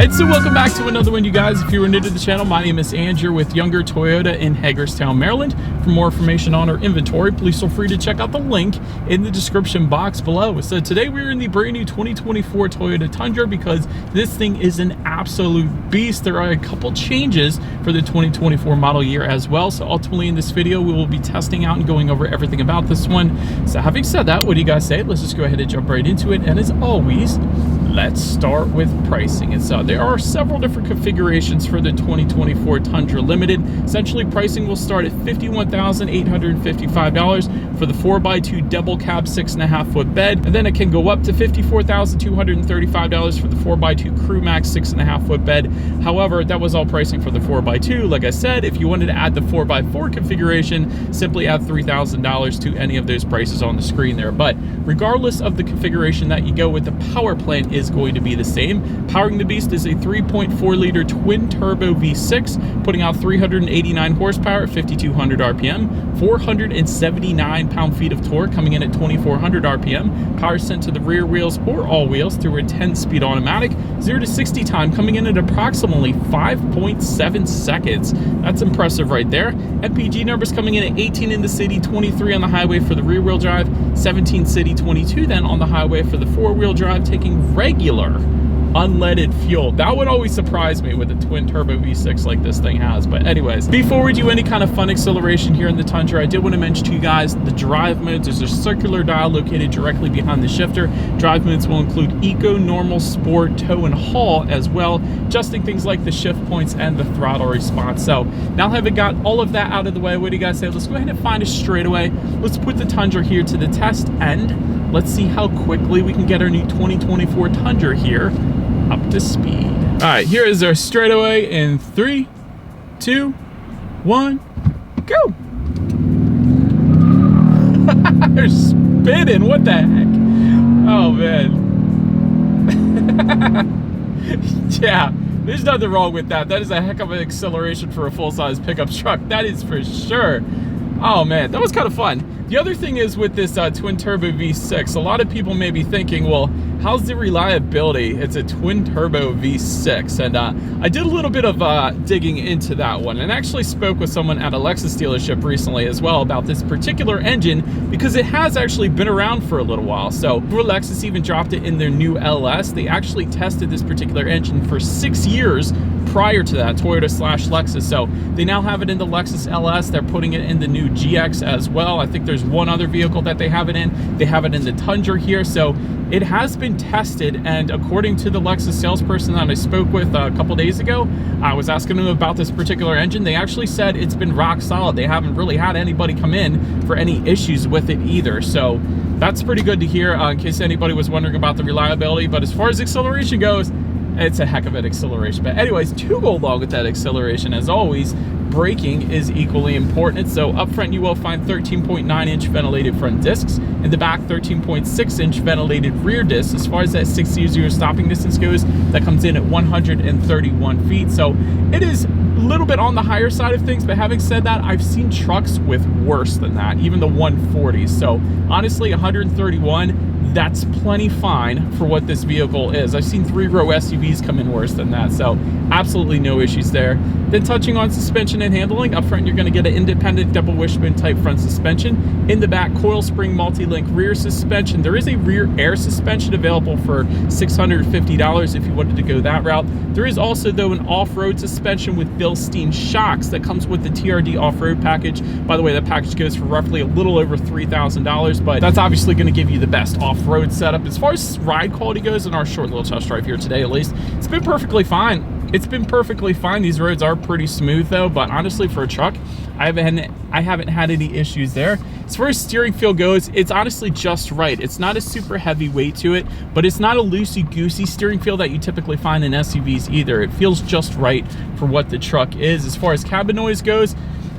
And so welcome back to another one, you guys. If you are new to the channel, my name is Andrew with Younger Toyota in Hagerstown, Maryland. For more information on our inventory, please feel free to check out the link in the description box below. So today we're in the brand new 2024 Toyota Tundra because this thing is an absolute beast. There are a couple changes for the 2024 model year as well. So ultimately in this video, we will be testing out and going over everything about this one. So having said that, what do you guys say? Let's just go ahead and jump right into it. And as always, let's start with pricing. And so there are several different configurations for the 2024 Tundra Limited. Essentially, pricing will start at $51,855 for the 4x2 double cab 6.5 foot bed, and then it can go up to $54,235 for the 4x2 Crew Max 6.5 foot bed. However, that was all pricing for the 4x2. Like I said, if you wanted to add the 4x4 configuration, simply add $3,000 to any of those prices on the screen there. But regardless of the configuration that you go with, the power plant is going to be the same. Powering the beast is a 3.4 liter twin turbo V6, putting out 389 horsepower at 5,200 RPM, 479 pound-feet of torque, coming in at 2,400 RPM. Power sent to the rear wheels or all wheels through a 10-speed automatic. 0 to 60 time coming in at approximately 5.7 seconds. That's impressive right there. MPG numbers coming in at 18 in the city, 23 on the highway for the rear-wheel drive, 17 city, 22 then on the highway for the four-wheel drive, taking regular unleaded fuel. That would always surprise me with a twin turbo V6 like this thing has. But anyways, before we do any kind of fun acceleration here in the Tundra, I did want to mention to you guys the drive modes. There's a circular dial located directly behind the shifter. Drive modes will include Eco, Normal, Sport, Tow, and Haul as well, adjusting things like the shift points and the throttle response. So now having got all of that out of the way, what do you guys say? Let's go ahead and find a straightaway. Let's put the Tundra here to the test, and let's see how quickly we can get our new 2024 Tundra here up to speed. All right, here is our straightaway in 3, 2, 1, go. They're spinning, what the heck? Oh man. Yeah, there's nothing wrong with that. That is a heck of an acceleration for a full-size pickup truck. That is for sure. Oh man, that was kind of fun. The other thing is with this twin turbo V6, a lot of people may be thinking, well, how's the reliability? It's a twin turbo V6. And I did a little bit of digging into that one, and actually spoke with someone at a Lexus dealership recently as well about this particular engine, because it has actually been around for a little while. So before Lexus even dropped it in their new LS, they actually tested this particular engine for 6 years prior to that, Toyota/Lexus. So they now have it in the Lexus LS. They're putting it in the new GX as well. I think there's one other vehicle that they have it in. They have it in the Tundra here. So it has been tested, and according to the Lexus salesperson that I spoke with a couple days ago, I was asking them about this particular engine. They actually said it's been rock solid. They haven't really had anybody come in for any issues with it either. So that's pretty good to hear, in case anybody was wondering about the reliability. But as far as acceleration goes, it's a heck of an acceleration. But anyways, to go along with that acceleration, as always, braking is equally important. So up front, you will find 13.9-inch ventilated front discs. In the back, 13.6-inch ventilated rear discs. As far as that 6-0 stopping distance goes, that comes in at 131 feet. So it is a little bit on the higher side of things, but having said that, I've seen trucks with worse than that, even the 140s. So honestly, 131, that's plenty fine for what this vehicle is. I've seen 3-row SUVs come in worse than that, so absolutely no issues there. Then touching on suspension and handling, up front you're going to get an independent double wishbone type front suspension. In the back, coil spring multi-link rear suspension. There is a rear air suspension available for $650 if you wanted to go that route. There is also, though, an off-road suspension with Bilstein shocks that comes with the TRD off-road package. By the way, that package goes for roughly a little over $3,000, but that's obviously going to give you the best off-road setup. As far as ride quality goes, in our short little test drive here today at least, it's been perfectly fine. It's been perfectly fine. These roads are pretty smooth though, but honestly for a truck, I haven't had any issues there. As far as steering feel goes, it's honestly just right. It's not a super heavy weight to it, but it's not a loosey-goosey steering feel that you typically find in SUVs either. It feels just right for what the truck is. As far as cabin noise goes,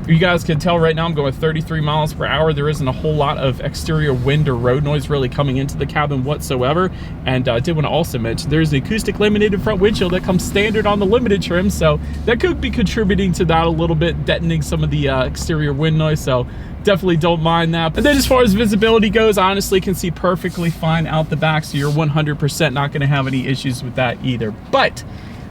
you guys can tell right now I'm going 33 miles per hour. There isn't a whole lot of exterior wind or road noise really coming into the cabin whatsoever. And I did want to also mention there's an acoustic laminated front windshield that comes standard on the Limited trim, so that could be contributing to that a little bit, deadening some of the exterior wind noise. So definitely don't mind that. And then as far as visibility goes, I honestly can see perfectly fine out the back, so you're 100% not going to have any issues with that either. But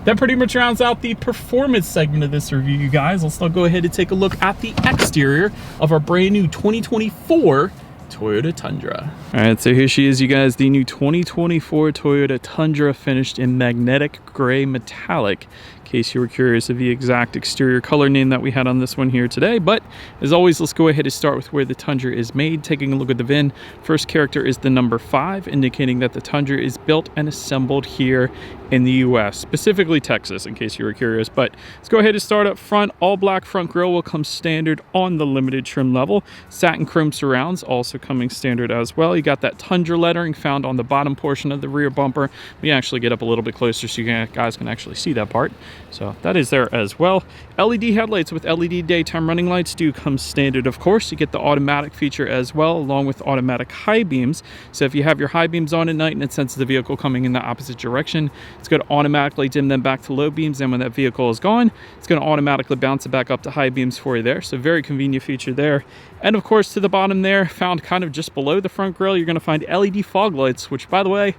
That pretty much rounds out the performance segment of this review, you guys. Let's now go ahead and take a look at the exterior of our brand new 2024 Toyota Tundra. All right, so here she is, you guys, the new 2024 Toyota Tundra, finished in magnetic gray metallic. In case you were curious of the exact exterior color name that we had on this one here today. But as always, let's go ahead and start with where the Tundra is made. Taking a look at the VIN, first character is the number 5, indicating that the Tundra is built and assembled here in the US, specifically Texas, in case you were curious. But let's go ahead and start up front. All black front grille will come standard on the limited trim level. Satin chrome surrounds also coming standard as well. You got that Tundra lettering found on the bottom portion of the rear bumper. We actually get up a little bit closer so you guys can actually see that part. So that is there as well. LED headlights with LED daytime running lights do come standard, of course. You get the automatic feature as well, along with automatic high beams. So if you have your high beams on at night and it senses the vehicle coming in the opposite direction, it's going to automatically dim them back to low beams, and when that vehicle is gone, it's going to automatically bounce it back up to high beams for you there. So very convenient feature there. And of course, to the bottom there, found kind of just below the front grille, you're going to find LED fog lights, which, by the way,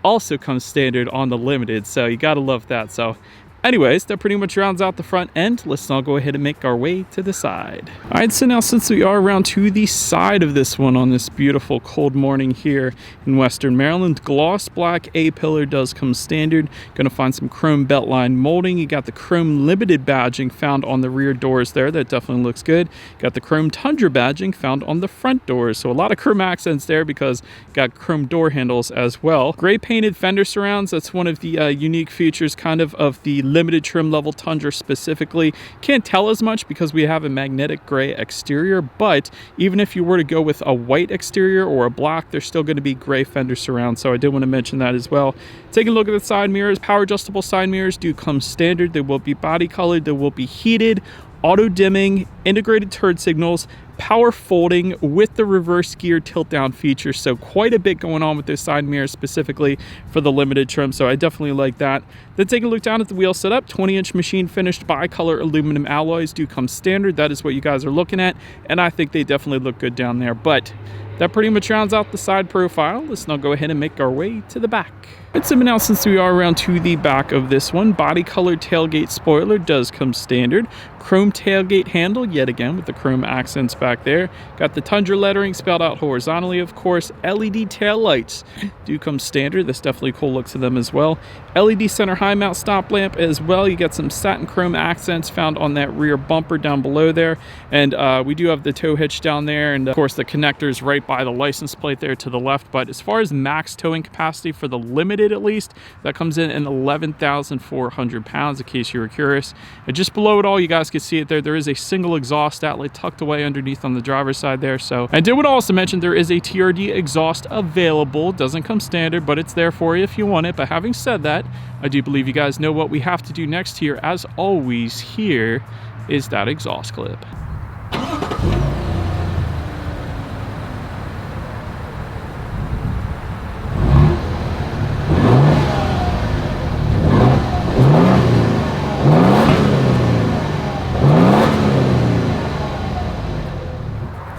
also comes standard on the Limited. So you got to love that. So anyways, that pretty much rounds out the front end. Let's now go ahead and make our way to the side. All right, so now since we are around to the side of this one on this beautiful cold morning here in Western Maryland, gloss black A-pillar does come standard. Gonna find some chrome beltline molding. You got the chrome Limited badging found on the rear doors there. That definitely looks good. Got the chrome Tundra badging found on the front doors. So a lot of chrome accents there because you got chrome door handles as well. Gray painted fender surrounds. That's one of the unique features kind of the limited trim level Tundra specifically. Can't tell as much because we have a magnetic gray exterior, but even if you were to go with a white exterior or a black, there's still going to be gray fender surrounds. So I did want to mention that as well. Taking a look at the side mirrors, power adjustable side mirrors do come standard. They will be body colored, they will be heated, auto dimming, integrated turn signals, power folding with the reverse gear tilt down feature. So quite a bit going on with this side mirror specifically for the limited trim. So I definitely like that. Then take a look down at the wheel setup. 20-inch machine finished bicolor aluminum alloys do come standard. That is what you guys are looking at, and I think they definitely look good down there. But that pretty much rounds out the side profile. Let's now go ahead and make our way to the back. And so now, since we are around to the back of this one, body colored tailgate spoiler does come standard. Chrome tailgate handle, yet again with the chrome accents back there. Got the Tundra lettering spelled out horizontally, of course. LED tail lights do come standard. That's definitely a cool look to them as well. LED center high mount stop lamp as well. You got some satin chrome accents found on that rear bumper down below there. And we do have the tow hitch down there, and of course the connectors right by the license plate there to the left. But as far as max towing capacity for the Limited, at least, that comes in 11,400 pounds, in case you were curious. And just below it all, you guys can see it there, there is a single exhaust outlet tucked away underneath on the driver's side there. So I did want to also mention there is a TRD exhaust available. Doesn't come standard, but it's there for you if you want it. But having said that, I do believe you guys know what we have to do next here. As always, here is that exhaust clip.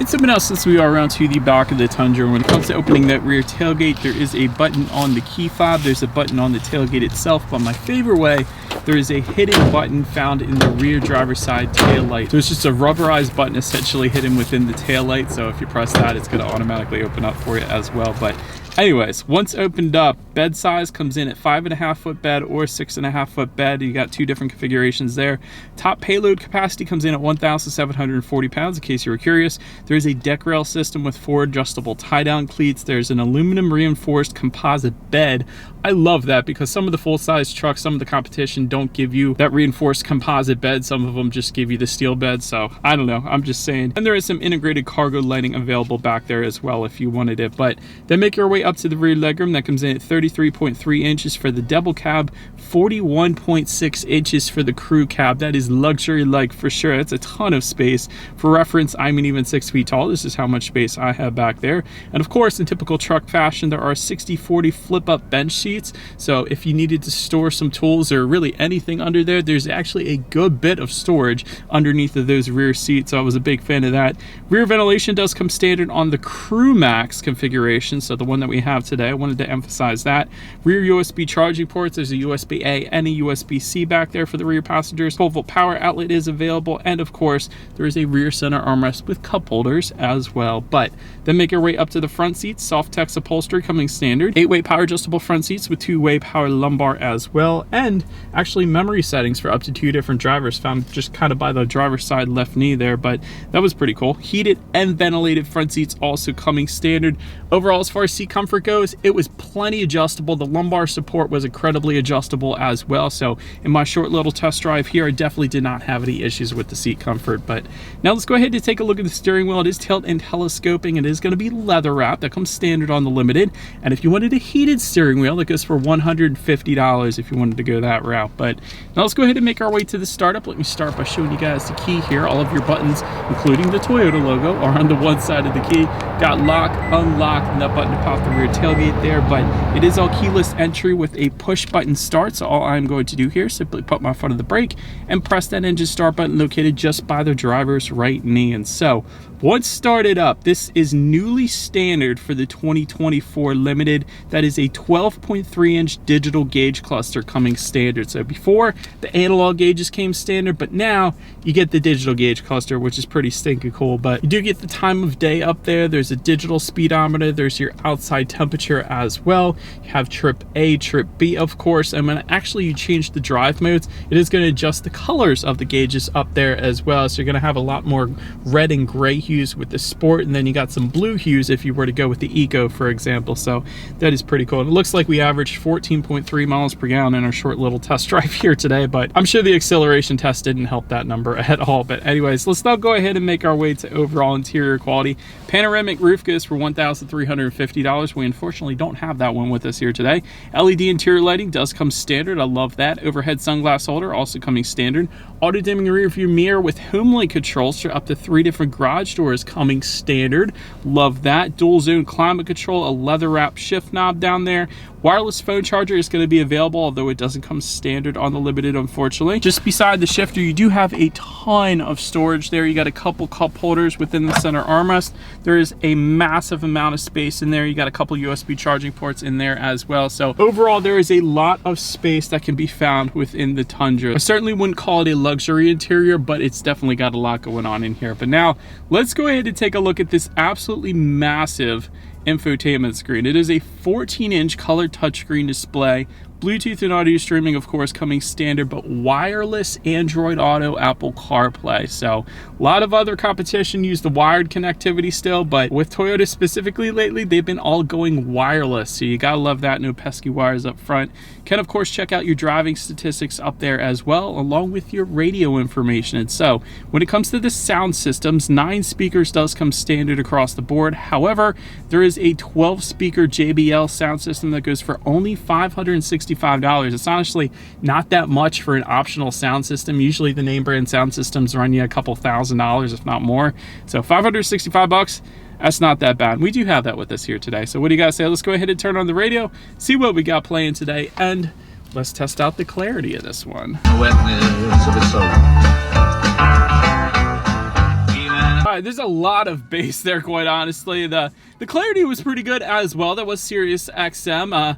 Something else, since we are around to the back of the Tundra, when it comes to opening that rear tailgate, there is a button on the key fob, there's a button on the tailgate itself, but my favorite way, there is a hidden button found in the rear driver's side tail light. So it's just a rubberized button essentially hidden within the tail light, so if you press that, it's going to automatically open up for you as well. But anyways, once opened up, bed size comes in at 5.5 foot bed or 6.5 foot bed. You got two different configurations there. Top payload capacity comes in at 1,740 pounds, in case you were curious. There's a deck rail system with 4 adjustable tie-down cleats. There's an aluminum reinforced composite bed. I love that because some of the full-size trucks, some of the competition don't give you that reinforced composite bed. Some of them just give you the steel bed. So I don't know, I'm just saying. And there is some integrated cargo lighting available back there as well if you wanted it. But then make your way up to the rear legroom. That comes in at 33.3 inches for the double cab, 41.6 inches for the crew cab. That is luxury-like for sure. That's a ton of space. For reference, I'm even 6 feet tall. This is how much space I have back there. And of course, in typical truck fashion, there are 60/40 flip-up bench seats. So if you needed to store some tools or really anything under there, there's actually a good bit of storage underneath of those rear seats. So I was a big fan of that. Rear ventilation does come standard on the Crew Max configuration, so the one that we have today. I wanted to emphasize that. Rear USB charging ports. There's a USB-A and a USB-C back there for the rear passengers. 12-volt power outlet is available, and of course there is a rear center armrest with cup holders as well. But then make your way up to the front seats. Soft-Tex upholstery coming standard. 8-way power adjustable front seats with 2-way power lumbar as well, and actually memory settings for up to 2 different drivers, found just kind of by the driver's side left knee there, but that was pretty cool. Heated and ventilated front seats also coming standard. Overall, as far as seat comfort goes, it was plenty adjustable. The lumbar support was incredibly adjustable as well, so in my short little test drive here, I definitely did not have any issues with the seat comfort. But now let's go ahead and take a look at the steering wheel. It is tilt and telescoping, and it is going to be leather wrapped. That comes standard on the Limited, and if you wanted a heated steering wheel, that goes for $150 if you wanted to go that route. But now let's go ahead and make our way to the startup. Let me start by showing you guys the key here. All of your buttons, including the Toyota logo, are on the one side of the key. Got lock, unlock, and that button to pop the rear tailgate there, but it is all keyless entry with a push button start. So all I'm going to do here is simply put my foot on the brake and press that engine start button located just by the driver's right knee. And so once started up, this is newly standard for the 2024 Limited. That is a 12.3-inch digital gauge cluster coming standard. So before, the analog gauges came standard, but now you get the digital gauge cluster, which is pretty stinking cool. But you do get the time of day up there. There's a digital speedometer. There's your outside temperature as well. You have trip A, trip B, of course. And when actually you change the drive modes, it is going to adjust the colors of the gauges up there as well. So you're going to have a lot more red and gray hues with the Sport, and then you got some blue hues if you were to go with the Eco, for example. So that is pretty cool. And it looks like we averaged 14.3 miles per gallon in our short little test drive here today, but I'm sure the acceleration test didn't help that number at all. But anyways, let's now go ahead and make our way to overall interior quality. Panoramic roof goes for $1,350. We unfortunately don't have that one with us here today. LED interior lighting does come standard. I love that. Overhead sunglass holder also coming standard. Auto dimming rear view mirror with home link controls for up to 3 different garage doors coming standard. Love that. Dual zone climate control, a leather wrap shift knob down there. Wireless phone charger is going to be available, although it doesn't come standard on the Limited, unfortunately. Just beside the shifter, you do have a ton of storage there. You got a couple cup holders within the center armrest. There is a massive amount of space in there. You got a couple USB charging ports in there as well. So overall, there is a lot of space that can be found within the Tundra. I certainly wouldn't call it a luxury interior, but it's definitely got a lot going on in here. But now let's go ahead and take a look at this absolutely massive infotainment screen. It is a 14-inch color touchscreen display. Bluetooth and audio streaming, of course, coming standard, but wireless Android Auto, Apple CarPlay. So a lot of other competition use the wired connectivity still, but with Toyota specifically lately, they've been all going wireless. So you gotta love that. No pesky wires up front. Can, of course, check out your driving statistics up there as well, along with your radio information. And so when it comes to the sound systems, 9 speakers does come standard across the board. However, there is a 12-speaker JBL sound system that goes for only $565. It's honestly not that much for an optional sound system. Usually the name brand sound systems run you a couple $1,000s, if not more. So $565, that's not that bad. We do have that with us here today. So what do you guys say? Let's go ahead and turn on the radio, see what we got playing today, and let's test out the clarity of this one. There's a lot of bass there, quite honestly. The clarity was pretty good as well. That was Sirius XM.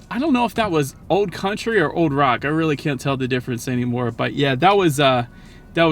I don't know if that was old country or old rock. I really can't tell the difference anymore. But yeah, that was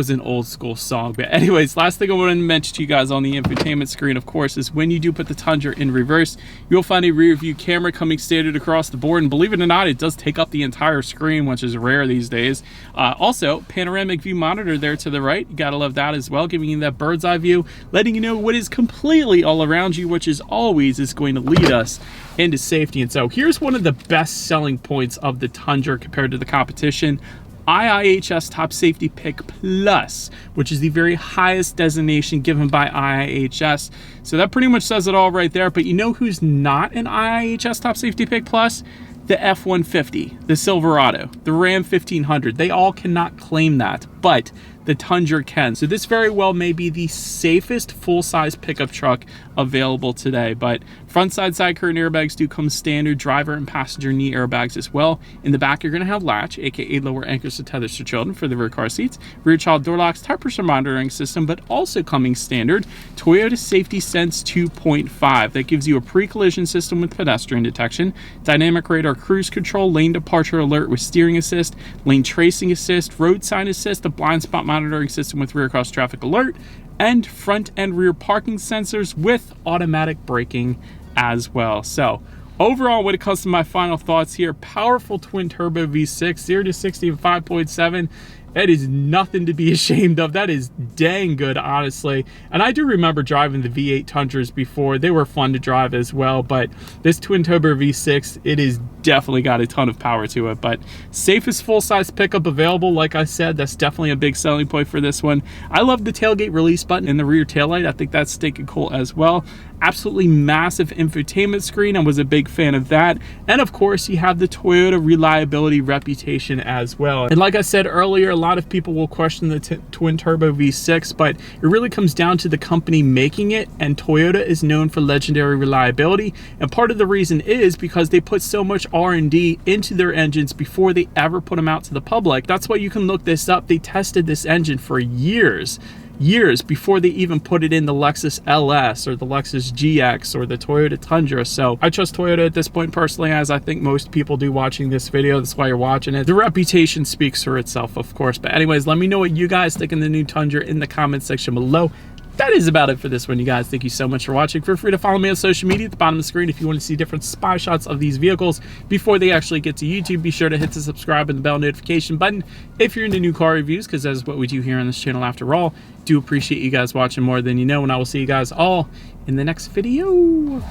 an old school song. But anyways, last thing I wanted to mention to you guys on the infotainment screen, of course, is when you do put the Tundra in reverse, you'll find a rear view camera coming standard across the board. And believe it or not, it does take up the entire screen, which is rare these days. Also, panoramic view monitor there to the right. You gotta love that as well, giving you that bird's eye view, letting you know what is completely all around you, which is always going to lead us into safety. And so here's one of the best selling points of the Tundra compared to the competition. IIHS Top Safety Pick Plus, which is the very highest designation given by IIHS. So that pretty much says it all right there. But you know who's not an IIHS Top Safety Pick Plus? The F-150, the Silverado, the Ram 1500. They all cannot claim that. But the Tundra can. So this very well may be the safest full-size pickup truck available today. But front side curtain airbags do come standard, driver and passenger knee airbags as well. In the back, you're going to have latch, aka lower anchors to tethers for children for the rear car seats, rear child door locks, tire pressure monitoring system, but also coming standard, Toyota Safety Sense 2.5. That gives you a pre-collision system with pedestrian detection, dynamic radar cruise control, lane departure alert with steering assist, lane tracing assist, road sign assist, a blind spot monitoring system with rear cross traffic alert, and front and rear parking sensors with automatic braking as well. So overall, when it comes to my final thoughts here, powerful twin turbo V6, 0 to 60 in 5.7. That is nothing to be ashamed of. That is dang good, honestly. And I do remember driving the V8 Tundras before. They were fun to drive as well, but this twin turbo V6, it is definitely got a ton of power to it. But safest full-size pickup available, like I said, that's definitely a big selling point for this one. I love the tailgate release button in the rear taillight. I think that's stinking cool as well. Absolutely massive infotainment screen. I was a big fan of that. And of course, you have the Toyota reliability reputation as well. And like I said earlier, a lot of people will question the twin turbo V6, but it really comes down to the company making it, and Toyota is known for legendary reliability. And part of the reason is because they put so much R&D into their engines before they ever put them out to the public. That's why you can look this up. They tested this engine for years before they even put it in the Lexus LS or the Lexus GX or the Toyota Tundra. So I trust Toyota at this point personally, as I think most people do watching this video. That's why you're watching it. The reputation speaks for itself, of course. But anyways, let me know what you guys think of the new Tundra in the comment section below. That is about it for this one, you guys. Thank you so much for watching. Feel free to follow me on social media at the bottom of the screen if you want to see different spy shots of these vehicles before they actually get to YouTube. Be sure to hit the subscribe and the bell notification button if you're into new car reviews, because that is what we do here on this channel after all. Do appreciate you guys watching more than you know, and I will see you guys all in the next video.